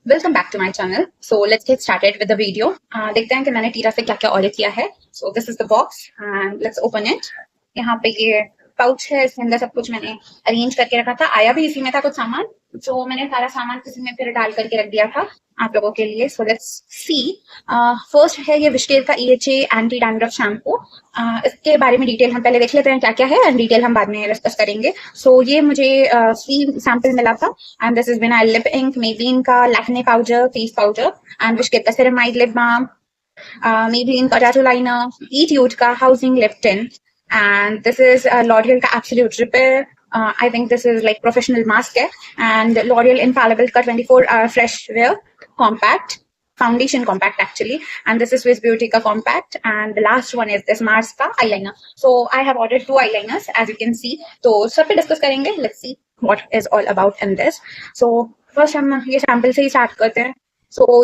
Welcome back to my channel. So let's get started with the video. देखते हैं कि मैंने टीरा से क्या क्या ऑर्डर किया है। So this is the box and let's open it. यहाँ पे ये पाउच है, इसके अंदर सब कुछ मैंने अरेंज करके रखा था। आया भी इसी में था कुछ सामान, जो मैंने सारा सामान किसी में फिर डाल करके रख दिया था आप लोगों के लिए। So let's see. फर्स्ट है ये विशकेयर का EHA एंटी डैंड्रफ शैम्पू। इसके बारे में डिटेल हम पहले देख लेते हैं क्या क्या है, एंड डिटेल हम बाद में डिस्कस करेंगे। सो ये मुझे फ्री सैंपल मिला था, and this is vinyl lip ink, Maybelline का Lakme powder, face powder, and Wishcare का सेरेमाइड लिप बाम, Maybelline का टैटू लाइनर, Etude का housing lip tint, and this is L'Oreal का Absolute Repair. I think this is like professional mask है, and L'Oreal Infallible का 24 Fresh Wear Compact foundation compact actually, and this is Swiss Beauty का compact, and the last one is this Mars का eyeliner. So I have ordered 2 eyeliners as you can see. तो सब पे discuss करेंगे. Let's see what is all about in this. So first हम ये sample से ही start करते हैं.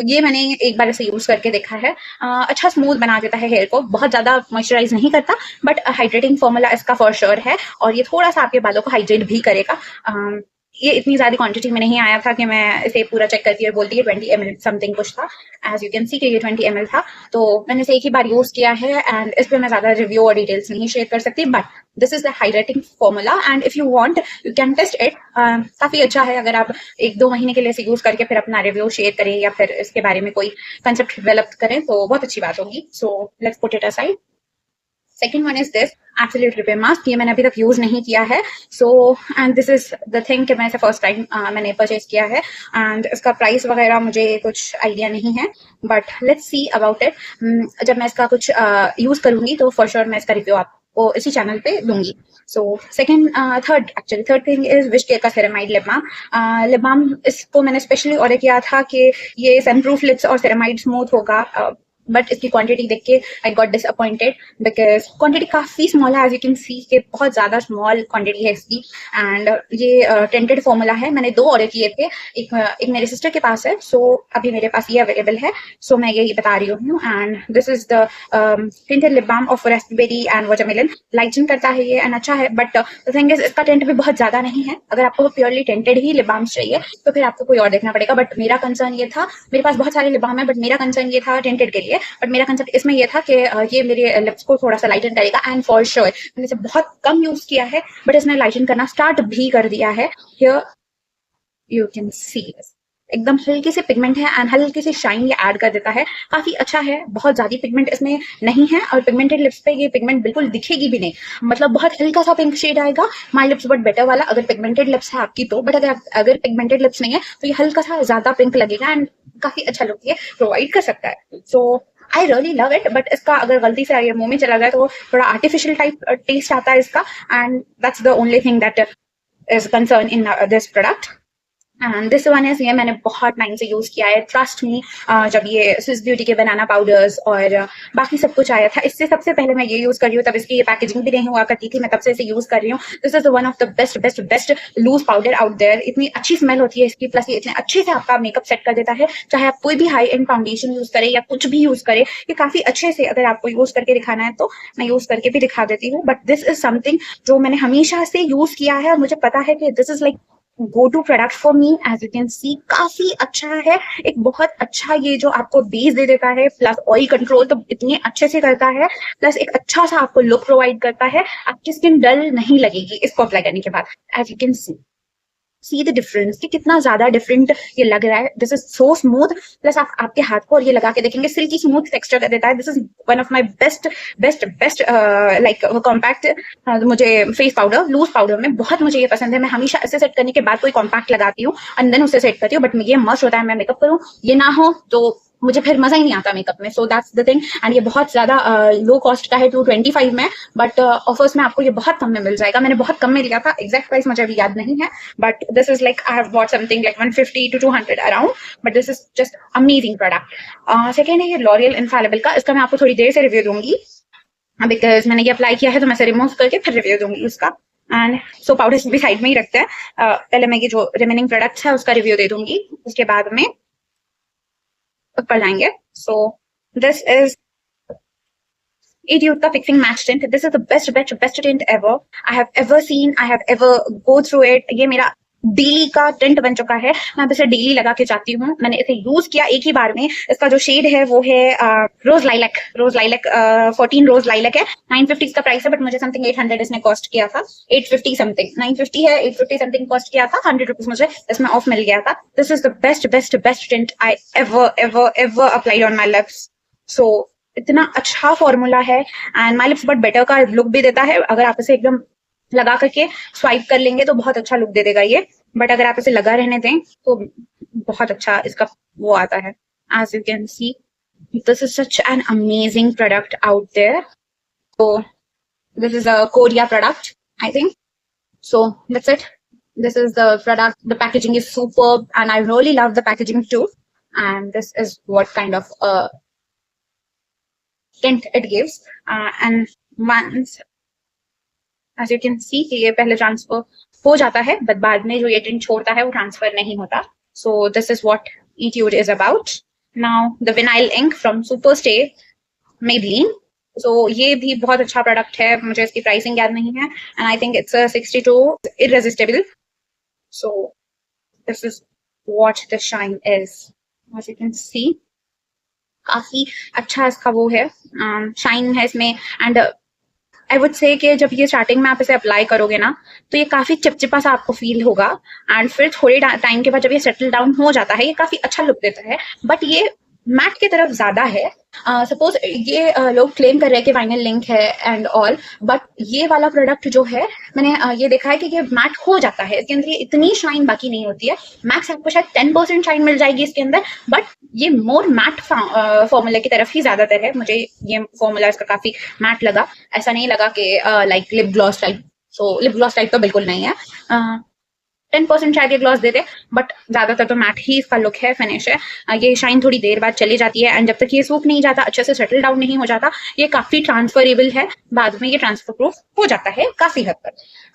ये मैंने एक बार इसे यूज करके देखा है. अच्छा स्मूथ बना देता है हेयर को, बहुत ज्यादा मॉइस्चराइज नहीं करता, बट हाइड्रेटिंग फॉर्मूला इसका फॉर श्योर है, और ये थोड़ा सा आपके बालों को हाइड्रेट भी करेगा. ये इतनी ज्यादा क्वांटिटी में नहीं आया था कि मैं इसे पूरा चेक करती और बोलती है 20 ml समथिंग कुछ था. एज यू कैन सी कि ये 20 ml था, तो मैंने इसे एक ही बार यूज किया है, एंड इस पर मैं ज्यादा रिव्यू और डिटेल्स नहीं शेयर कर सकती. But this is the hydrating formula, and if you want you can test it. काफी अच्छा है. अगर आप 1-2 महीने के लिए इसे यूज करके फिर अपना रिव्यू शेयर करें या फिर इसके बारे में कोई कंसेप्ट डेवलप करें तो बहुत अच्छी बात होगी. So let's put it aside. Second one is this absolute repair mask. ये मैंने अभी तक यूज नहीं किया है. So and this is the thing कि मैं इसे फर्स्ट टाइम मैंने परचेज किया है, एंड इसका प्राइस वगैरह मुझे कुछ आइडिया नहीं है, but let's see about it. जब मैं इसका कुछ यूज करूंगी तो फॉर श्योर मैं इसका रिव्यू आपको इसी चैनल पे दूंगी. So third thing is Wishcare का ceramide lip balm. Lip balm इसको मैंने स्पेशली ऑर्डर किया था कि ये सनप्रूफ लिप्स और सेरेमाइड स्मूथ होगा, बट इसकी क्वांटिटी देख के I got disappointed because quantity काफी स्मॉल है. एज यू कैन सी के बहुत ज्यादा स्मॉल क्वांटिटी है इसकी, एंड ये टेंटेड फॉर्मूला है. मैंने 2 ऑर्डर किए थे, एक मेरे सिस्टर के पास है, सो अभी मेरे पास ये अवेलेबल है, सो मैं यही बता रही हूँ. And this is the tinted lip balm of raspberry and watermelon. Lighten करता है ये, एंड अच्छा है, बट द थिंग इज इसका टेंट भी बहुत ज्यादा नहीं है. अगर आपको प्योरली टेंटेड ही लिप बाम्स चाहिए तो फिर आपको कोई और देखना पड़ेगा. बट मेरा कंसर्न ये था, मेरे पास बहुत सारे लिप बाम है, बट मेरा कंसर्न ये था टेंटेड के लिए. बट मेरा कंसेप्ट इसमें ये था कि ये मेरे लिप्स को थोड़ा सा लाइटन करेगा, एंड फॉर श्योर मैंने इसे बहुत कम यूज किया है, बट इसने लाइटन करना स्टार्ट भी कर दिया है. हियर यू कैन सी एकदम हल्की सी पिगमेंट है, एंड हल्की सी शाइन ये ऐड कर देता है. काफी अच्छा है. बहुत ज्यादा पिगमेंट इसमें नहीं है, और पिगमेंटेड लिप्स पे ये पिगमेंट बिल्कुल दिखेगी भी नहीं. मतलब बहुत हल्का सा पिंक शेड आएगा. माई लिप्स बट बेटर वाला अगर पिगमेंटेड लिप्स है आपकी तो, बट अगर पिगमेंटेड लिप्स नहीं है तो ये हल्का सा ज्यादा पिंक लगेगा, एंड काफी अच्छा लुक ये प्रोवाइड कर सकता है. So I really love it. But इसका अगर गलती से ये मुंह में चला जाए तो थोड़ा आर्टिफिशियल टाइप टेस्ट आता है इसका, and that's the only thing that is concern in this product. And this one is, ये मैंने बहुत टाइम से यूज किया है, ट्रस्ट मी. जब ये स्विस ब्यूटी के बनाना पाउडर्स और बाकी सब कुछ आया था, इससे सबसे पहले मैं ये यूज कर रही हूँ, तब इसकी ये पैकेजिंग भी नहीं हुआ करती थी, मैं तब से इसे यूज कर रही हूँ. This is one of the best best best loose powder out there. इतनी अच्छी स्मेल होती है इसकी, प्लस ये इतने अच्छे से आपका मेकअप सेट कर देता है. चाहे आप कोई भी हाई एंड फाउंडेशन यूज करें या कुछ भी यूज करें, ये काफी अच्छे से, अगर आपको यूज करके दिखाना है तो मैं यूज करके भी दिखा देती हूँ. बट दिस इज समथिंग जो मैंने हमेशा से यूज किया है, और मुझे पता है कि this is like go to product for me. As you can see काफी अच्छा है. एक बहुत अच्छा ये जो आपको बेस दे देता है, प्लस ऑयल कंट्रोल तो इतने अच्छे से करता है, प्लस एक अच्छा सा आपको लुक प्रोवाइड करता है. आपकी स्किन डल नहीं लगेगी इसको अप्लाई करने के बाद. As you can see the difference कि कितना ज्यादा डिफरेंट ये लग रहा है. This is so smooth, plus आप आपके हाथ को और ये लगा के देखेंगे सिल्की स्मूथ टेक्सचर कर देता है. This is one of my best best best like compact. मुझे फेस पाउडर, लूज पाउडर में बहुत मुझे ये पसंद है. मैं हमेशा इसे सेट करने के बाद कोई कॉम्पैक्ट लगाती हूँ, एंड देन उसे सेट करती हूँ. बट ये मस्ट होता है मैं मेकअप करूँ, ये ना हो तो मुझे फिर मजा ही नहीं आता मेकअप में. So that's the thing. And ये बहुत ज्यादा लो कॉस्ट का है, 225 में, बट ऑफर्स में आपको ये बहुत कम में मिल जाएगा. मैंने बहुत कम में लिया था, एग्जैक्ट प्राइस मुझे अभी याद नहीं है, but this is like I have bought something like 150 to 200 around. But this is just amazing product. Second है ये लॉरियल इनफैलिबल का. इसका मैं आपको थोड़ी देर से रिव्यू दूंगी, बिकॉज मैंने ये अप्लाई किया है, तो मैं इसे रिमूव करके फिर रिव्यू दूंगी उसका. एंड सो पाउडर भी साइड में ही रखते हैं. पहले मैं ये जो रिमेनिंग प्रोडक्ट्स है उसका रिव्यू दे दूंगी, उसके बाद में ऊपर जाएंगे. सो दिस इज Etude का fixing match tint. This is the best tint ever I have ever seen. I have ever go through it. ये मेरा डेली का टेंट बन चुका है। मैं अब इसे डेली लगा के जाती हूँ। मैंने इसे यूज किया एक ही बार में। इसका जो शेड है वो है रोज लाइलैक। 14 रोज लाइलैक है। 950 इसका प्राइस है, बट मुझे समथिंग 800 इसने कॉस्ट किया था। 850 समथिंग, 950 है, 850 समथिंग कॉस्ट किया था। 100 रुपीज मुझे इसमें ऑफ मिल गया था। This is the best best best tint I ever ever ever applied on my lips. So इतना अच्छा फॉर्मूला है and my lips but better का लुक भी देता है। अगर आप इसे एकदम लगा करके स्वाइप कर लेंगे तो बहुत अच्छा लुक दे देगा ये, बट अगर आप इसे लगा रहने दें तो बहुत अच्छा इसका वो आता है। As you can see, this is such an amazing product out there. So this is a Korea product, I think. So that's it. This is the product. The packaging is superb, and I really love the packaging too. And this is what kind of tint it gives. And once, as you can see, कि ये पहले transfer हो जाता है, but बाद में जो ये टिंट छोड़ता है वो ट्रांसफर नहीं होता. So this is what Etude is about. Now the vinyl ink from Superstay Maybelline. So ये भी बहुत अच्छा प्रोडक्ट है. मुझे इसकी प्राइसिंग याद नहीं है, and I think it's a 62 irresistible. So this is what the shine is. As you can see, काफी अच्छा इसका वो है, शाइन है इसमें. एंड आई वुड से कि जब ये स्टार्टिंग में आप इसे अप्लाई करोगे ना तो ये काफी चिपचिपा सा आपको फील होगा, एंड फिर थोड़े टाइम के बाद जब ये सेटल डाउन हो जाता है ये काफी अच्छा लुक देता है. बट ये मैट की तरफ ज्यादा है. सपोज ये लोग क्लेम कर रहे हैं कि वाइनल लिंक है एंड ऑल, बट ये वाला प्रोडक्ट जो है मैंने ये देखा है कि ये मैट हो जाता है. इसके अंदर ये इतनी शाइन बाकी नहीं होती है. मैक्स आपको शायद 10% शाइन मिल जाएगी इसके अंदर, बट ये मोर मैट फॉर्मूला की तरफ ही ज्यादातर है. मुझे ये फॉर्मूला इसका काफी मैट लगा. ऐसा नहीं लगा कि लाइक लिप ग्लॉस टाइप. सो लिप ग्लॉस टाइप तो बिल्कुल नहीं है. 10% शायद ये ग्लॉस देते, बट ज्यादातर तो मैट ही इसका लुक है, फिनिश है. ये शाइन थोड़ी देर बाद चली जाती है, एंड जब तक ये सूख नहीं जाता, अच्छे से सेटल डाउन नहीं हो जाता, ये काफी ट्रांसफरेबल है. बाद में ये ट्रांसफर प्रूफ हो जाता है काफी हद तक.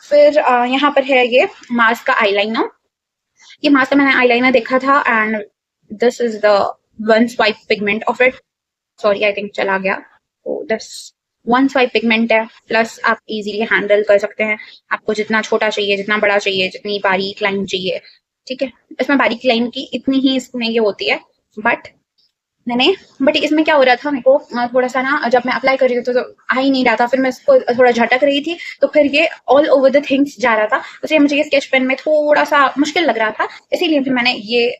फिर यहाँ पर है ये मास्क का आईलाइनर. ये मास्क का मैंने आईलाइनर देखा था, and this is the one swipe pigment of it. Sorry, I think चला गया. दिस वन स्वाइप पिगमेंट है, प्लस आप इजीली हैंडल कर सकते हैं. आपको जितना छोटा चाहिए, जितना बड़ा चाहिए, जितनी बारीक लाइन चाहिए, ठीक है. इसमें बारीक लाइन की इतनी ही इसमें ये होती है, बट इसमें क्या हो रहा था, मेरे को थोड़ा सा ना जब मैं अप्लाई कर रही थी तो आ ही नहीं रहा था. फिर मैं इसको थोड़ा झटक रही थी तो फिर ये ऑल ओवर द थिंग्स जा रहा था. इसलिए मुझे ये स्केच पेन में थोड़ा सा मुश्किल लग रहा था, इसीलिए फिर मैंने ये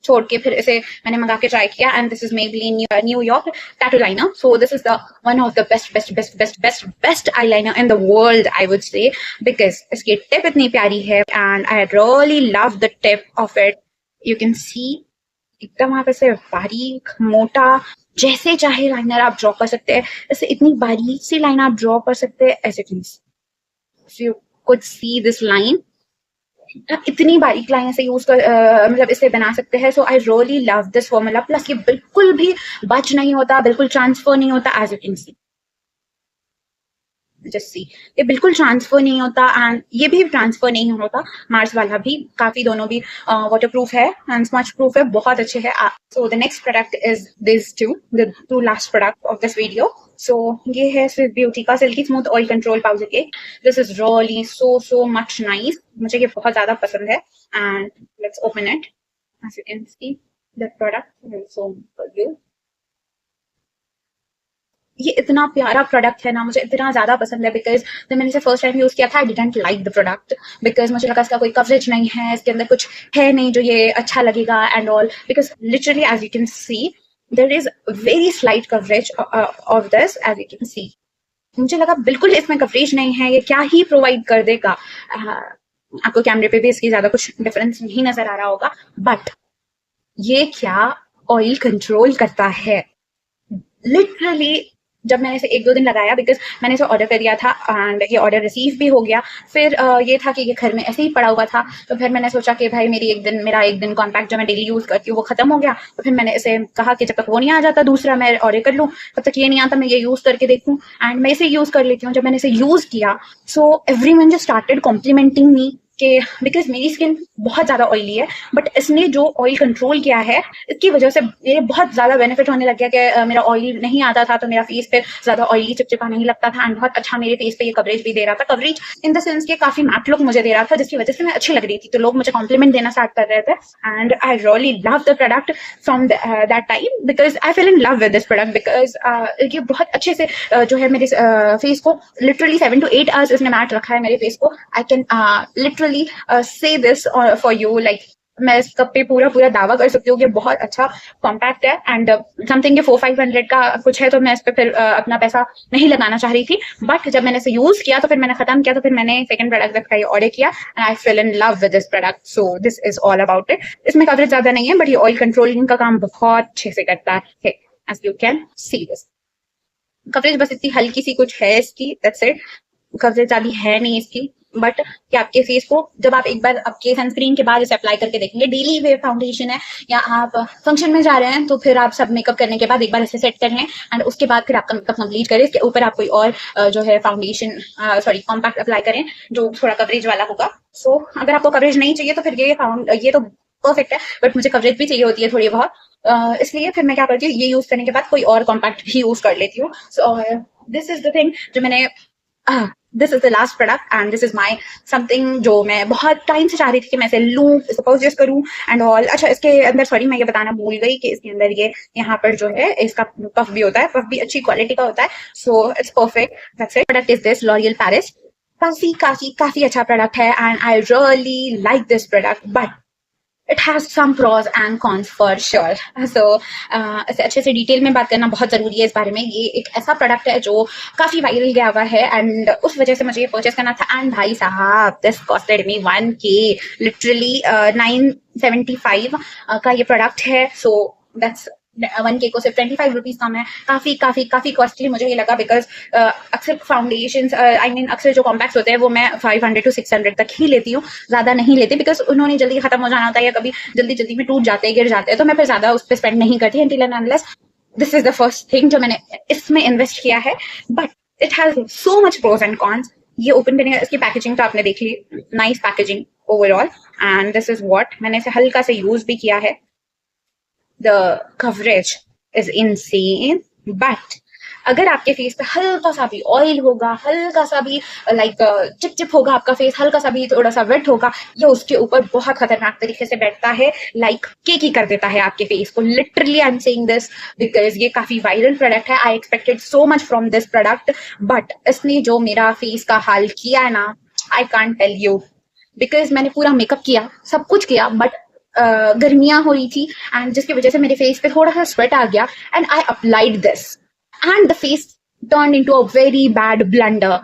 छोड़ के फिर इसे मैंने मंगा के ट्राई किया. And this is Maybelline new York tattoo liner. So this is the one of the best best best best best best eye liner in the world, I would say, because इसकी tip इतनी प्यारी है and I really love the tip of it. You can सी एकदम आप ऐसे बारीक मोटा जैसे चाहे लाइनर आप ड्रॉ कर सकते हैं. ऐसे इतनी बारीक सी लाइन आप ड्रॉ कर सकते हैं ऐसे. If you could see this line, इतनी बारीक लाइन से यूज कर मतलब इसे बना सकते हैं. So I really love this formula. Plus ये बिल्कुल भी बच नहीं होता, बिल्कुल ट्रांसफर नहीं होता. As you can see, just see, ये बिल्कुल ट्रांसफर नहीं होता, एंड ये भी ट्रांसफर नहीं होता. मार्स वाला भी काफी, दोनों भी वाटर प्रूफ है एंड स्मच प्रूफ है, बहुत अच्छे है. So the next product is this the two last product of this video. So ये है स्विस ब्यूटी का silky smooth oil control powder cake. This is really so much nice. मुझे ये बहुत ज्यादा पसंद है. And let's open it. As you can see the product is so good. ये इतना प्यारा प्रोडक्ट है ना, मुझे इतना ज्यादा पसंद है. बिकॉज जब मैंने इसे फर्स्ट टाइम यूज किया था, I didn't like the product, because मुझे लगा इसका कोई कवरेज नहीं है, इसके अंदर कुछ है नहीं जो ये अच्छा लगेगा and all. Because literally as you can see there is very slight coverage of this. As you can see मुझे लगा बिल्कुल इसमें कवरेज नहीं है, ये क्या ही प्रोवाइड कर देगा. आपको कैमरे पे भी इसकी ज्यादा कुछ डिफरेंस नहीं नजर आ रहा होगा, बट ये क्या ऑयल कंट्रोल करता है. लिटरली जब मैंने इसे 1-2 दिन लगाया, बिकॉज मैंने इसे ऑर्डर कर दिया था एंड ये ऑर्डर रिसीव भी हो गया. फिर ये था कि ये घर में ऐसे ही पड़ा हुआ था, तो फिर मैंने सोचा कि भाई मेरा एक दिन कॉम्पैक्ट जो मैं डेली यूज करती हूँ वो खत्म हो गया. तो फिर मैंने इसे कहा कि जब तक वो नहीं आ जाता दूसरा मैं ऑर्डर कर लूँ, तब तक ये नहीं आता मैं ये यूज करके देखूँ. एंड मैं इसे यूज कर लेती हूँ. जब मैंने इसे यूज किया, so everyone just started complimenting me के, बिकॉज मेरी स्किन बहुत ज्यादा ऑयली है, बट इसने जो ऑयल कंट्रोल किया है इसकी वजह से मेरे बहुत ज्यादा बेनिफिट होने लग गया कि मेरा ऑयल नहीं आता था तो मेरा फेस पे ज्यादा ऑयली चिपचिपा नहीं लगता था, एंड बहुत अच्छा मेरे फेस पे ये कवरेज भी दे रहा था। कवरेज इन द सेंस के काफी मैट लुक मुझे दे रहा था, जिसकी वजह से मैं अच्छी लग रही थी, तो लोग मुझे कॉम्प्लीमेंट देना स्टार्ट कर रहे थे। And I really love the product from that time because I fail in love with this product because ये बहुत अच्छे से जो है मेरे फेस को लिटरली 7 to 8 आवर्स इसने मैट रखा है मेरे फेस को। आई कैन लिटरली से दिस फॉर यू, लाइक मैं इस कप पे पूरा पूरा दावा कर सकती हूँ कि बहुत अच्छा कॉम्पैक्ट है, एंड समथिंग 400-500 का कुछ है, तो मैं इस पे फिर अपना पैसा नहीं लगाना चाह रही थी। बट जब मैंने इसे यूज किया तो फिर मैंने खत्म किया, तो फिर मैंने सेकंड प्रोडक्ट का ऑर्डर किया and I fail in love with this product. So this is all about it. इसमें कवरेज ज्यादा नहीं है, बट ये ऑयल कंट्रोलिंग का काम बहुत अच्छे से करता है, as you can see this. Coverage बस इतनी हल्की सी कुछ है इसकी, दैट्स इट। कवरेज ज्यादा है नहीं इसकी, बट कि आपके फेस को जब आप एक बार आपके सनस्क्रीन के बाद इसे अप्लाई करके देखेंगे, डेली वेयर फाउंडेशन है या आप फंक्शन में जा रहे हैं, तो फिर आप सब मेकअप करने के बाद एक बार इसे सेट कर लें एंड उसके बाद फिर आपका मेकअप कंप्लीट करें। इसके ऊपर आप कोई और जो है फाउंडेशन कॉम्पैक्ट अप्लाई करें जो थोड़ा कवरेज वाला होगा। सो अगर आपको कवरेज नहीं चाहिए तो फिर ये तो परफेक्ट है, बट मुझे कवरेज भी चाहिए होती है थोड़ी बहुत, इसलिए फिर मैं क्या करती हूँ, ये यूज करने के बाद कोई और कॉम्पैक्ट भी यूज कर लेती हूँ। So this is the thing जो मैंने this is the last product and this is my something जो मैं बहुत टाइम से चाह रही थी कि मैं इसे लूँ, इसे परचेस करूँ एंड ऑल। अच्छा, इसके अंदर सॉरी मैं ये बताना भूल गई कि इसके अंदर ये यहाँ पर जो है इसका पफ भी होता है, पफ भी अच्छी क्वालिटी का होता है। So it's perfect, that's it. Product is this L'Oreal Paris. काफी काफी काफी अच्छा प्रोडक्ट है and I really like this product, but it has some pros and cons for sure. So ऐसे अच्छे से डिटेल में बात करना बहुत जरूरी है इस बारे में। ये एक ऐसा प्रोडक्ट है जो काफी वायरल गया हुआ है एंड उस वजह से मुझे ये परचेस करना था। एंड भाई साहब, this costed me 1K, literally 975 का ये प्रोडक्ट है। सो दैट्स 1K को सिर्फ 25 रुपीज कम है। काफी काफी काफी कॉस्टली मुझे ये लगा बिकॉज अक्सर फाउंडेशन अक्सर जो कॉम्पैक्ट होते हैं वो मैं 500 to 600 तक ही लेती हूँ, ज्यादा नहीं लेती बिकॉज उन्होंने जल्दी खत्म हो जाना होता है या कभी जल्दी जल्दी में टूट जाते हैं, गिर जाते हैं, तो मैं फिर ज्यादा उस पर स्पेंड नहीं करती until and unless this is the first thing जो मैंने इसमें इन्वेस्ट किया है। But it has so much pros and cons. ये ओपन करने इसकी पैकेजिंग तो आपने देख ली, nice packaging overall, and this is what मैंने इसे हल्का से यूज भी किया है। The coverage is insane, but अगर आपके फेस पे हल्का सा भी ऑयल होगा, हल्का सा भी लाइक चिप चिप होगा, आपका फेस हल्का सा भी थोड़ा सा वेट होगा, ये उसके ऊपर बहुत खतरनाक तरीके से बैठता है, लाइक केकी कर देता है आपके फेस को। Literally I am saying this because ये काफी वायरल प्रोडक्ट है। I expected so much from this product, but इसने जो मेरा फेस का हाल किया है ना, I can't tell you. Because मैंने पूरा मेकअप किया, सब कुछ किया, बट गर्मियां हो रही थी एंड जिसकी वजह से मेरे फेस पे थोड़ा सा स्वेट आ गया and I applied this and the face turn into a very bad blunder.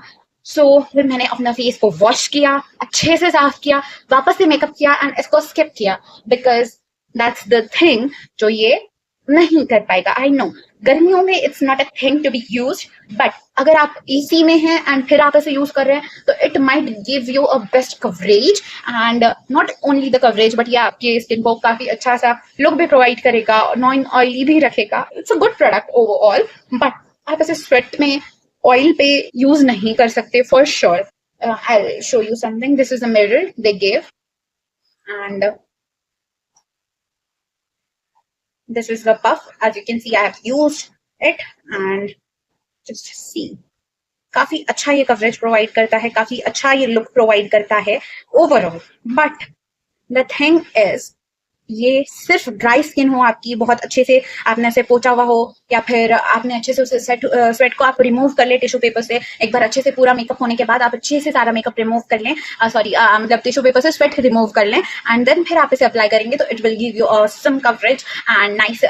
So फिर मैंने अपना फेस को वॉश किया, अच्छे से साफ किया, वापस से मेकअप किया एंड इसको स्किप किया बिकॉज दैट्स द थिंग जो ये नहीं कर पाएगा। आई नो गर्मियों में it's not a thing to be use, but अगर आप एसी में हैं एंड फिर आप इसे यूज कर रहे हैं तो it might give you a best coverage and not only the coverage but ये आपके स्किन को काफी अच्छा सा लुक भी प्रोवाइड करेगा, नॉन ऑयली भी रखेगा। It's a good product overall, but आप इसे स्वेट में ऑयल पे यूज नहीं कर सकते for sure. I will show you something. This is a mirror they give and this is the puff. As you can see, I have used it and just see. काफी अच्छा ये coverage provide करता है, काफी अच्छा ये look provide करता है overall. But the thing is ये सिर्फ ड्राई स्किन हो आपकी, बहुत अच्छे से आपने इसे पोंछा हुआ हो या फिर आपने अच्छे से उसे स्वेट को आप रिमूव कर ले टिश्यू पेपर से। एक बार अच्छे से पूरा मेकअप होने के बाद आप अच्छे से सारा मेकअप रिमूव कर लें, मतलब टिश्यू पेपर से स्वेट रिमूव कर लें एंड देन फिर आप इसे अप्लाई करेंगे तो it will give you some coverage and nice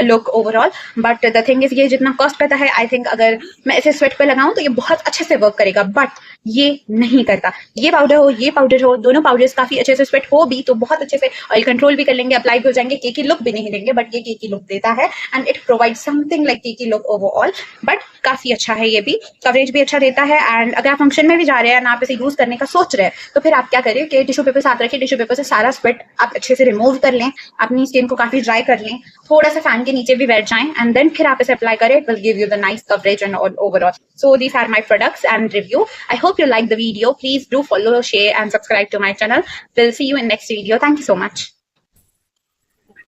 look overall. But the thing is ये जितना कॉस्ट करता है, आई थिंक अगर मैं इसे स्वेट पे लगाऊं तो ये बहुत अच्छे से वर्क करेगा, बट ये नहीं करता। ये पाउडर हो, ये पाउडर हो, दोनों पाउडर्स काफी अच्छे से स्वेट हो भी तो बहुत अच्छे से ऑयल कंट्रोल रोल भी कर लेंगे, अप्लाई भी हो जाएंगे, केकी लुक भी नहीं देंगे बट ये केकी लुक देता है and it provide something like cakey look overall. But काफी अच्छा है, ये भी कवरेज भी अच्छा देता है। एंड अगर आप फंक्शन में भी जा रहे हैं ना, आप इसे यूज करने का सोच रहे हैं, तो फिर आप क्या करिए कि टिश्यू पेपर साथ रखिए, टिश्यू पेपर से सारा स्वेट आप अच्छे से रिमूव कर लें, अपनी स्किन को काफी ड्राई कर लें, थोड़ा सा फैन के नीचे भी बैठ जाएं एंड देन फिर आप इसे अप्लाई करें। It will give you the nice coverage and overall. So these are my products and review. I hope you like the video. Please do follow, share and subscribe to my channel. We'll see you in next video. Thank you so much.